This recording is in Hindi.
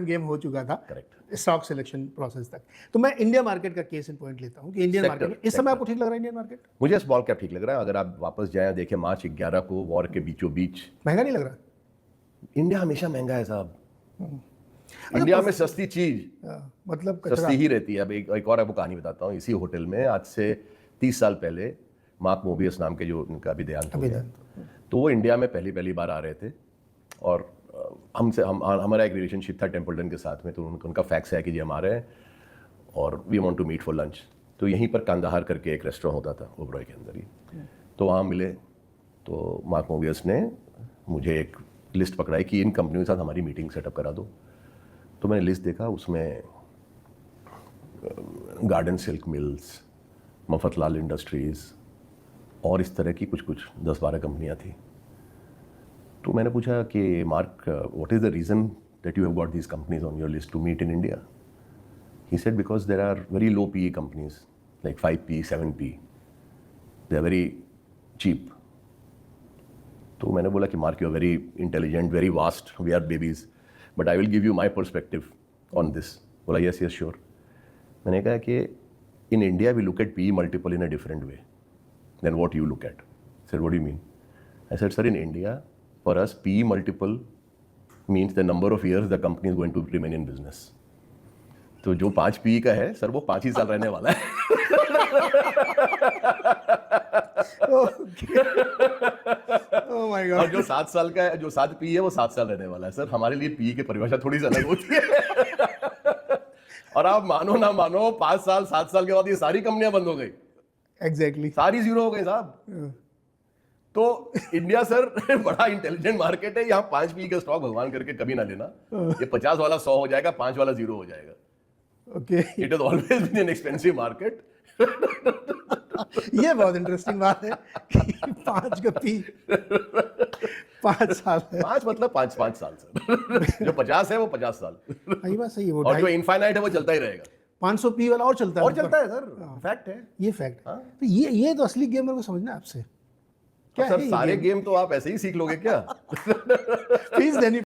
गेम हो चुका था करेक्ट। स्टॉक सिलेक्शन प्रोसेस तक। तो मैं इंडिया मार्केट का केस इन पॉइंट लेता हूँ कि इंडियन Sector, मार्केट इस समय आपको ठीक लग रहा है इंडियन मार्केट? मुझे स्मॉल कैप ठीक लग रहा है। अगर आप वापस जाएं देखें मार्च 11 को वॉर के बीचों बीच, महंगा नहीं लग रहा? इंडिया हमेशा महंगा है साहब। अच्छा, इंडिया में सस्ती चीज मतलब सस्ती ही रहती है। अब एक और आपको कहानी बताता हूँ। इसी होटल में आज से 30 साल पहले मार्क मोबियस नाम के जो उनका भी देहांत हो गया, तो वो इंडिया में पहली बार आ रहे थे और हमारा एक रिलेशनशिप था टेम्पल्टन के साथ में। तो उनका फैक्स है कि जी हम आ रहे हैं और we want to meet for lunch. तो यहीं पर कांदाहार करके एक रेस्टोरेंट होता था ओबरॉय के अंदर ही, तो वहाँ मिले। तो मार्क मोबियस ने मुझे एक लिस्ट पकड़ाई कि इन कंपनियों के साथ हमारी मीटिंग सेटअप करा दो। तो मैंने लिस्ट देखा, उसमें garden silk mills, Mafatlal industries और इस तरह की कुछ 10-12 कंपनियां थी। तो मैंने पूछा कि Mark, what is the reason that you have got these companies on your list to meet in India? He said because there are very low PE companies like 5P, 7P, they are very cheap. तो मैंने बोला कि Mark, you are very intelligent, very vast, we are babies, but I will give you my perspective on this. बोला यस यस श्योर। मैंने कहा कि in India we look at PE multiple in a different way then what you look at. Sir what do you mean? I said sir, in India for us PE multiple means the number of years the company is going to remain in business. तो जो 5 PE का है सर, वो 5 ही साल रहने वाला है। ओह माय और गॉड। जो 7 साल का है, जो 7 PE है, वो 7 साल रहने वाला है। सर हमारे लिए PE की परिभाषा थोड़ी सी अलग होती है। और आप मानो ना मानो, 5 साल 7 साल के बाद ये सारी कंपनियां बंद हो गई, एग्जैक्टली। सारी जीरो हो गई साहब। तो इंडिया सर बड़ा इंटेलिजेंट मार्केट है। यहाँ 5 PE का स्टॉक भगवान करके कभी ना लेना। ये 50 वाला 100 हो जाएगा, 5 वाला 0 हो जाएगा। Okay. It is always been an expensive market. ये बहुत इंटरेस्टिंग बात है कि 5 का P 5 साल है। 5 मतलब 5 साल सर। जो 50 है वो 50 साल, सही बात सही है। वो और जो इनफाइनाइट है वो चलता ही रहेगा। 500 P वाला और चलता है। और चलता है सर, फैक्ट है। ये फैक्ट। तो ये तो असली गेम मेरे को समझना है आपसे। क्या सर है ये सारे गेम? गेम तो आप ऐसे ही सीख लोगे क्या? प्लीज देनी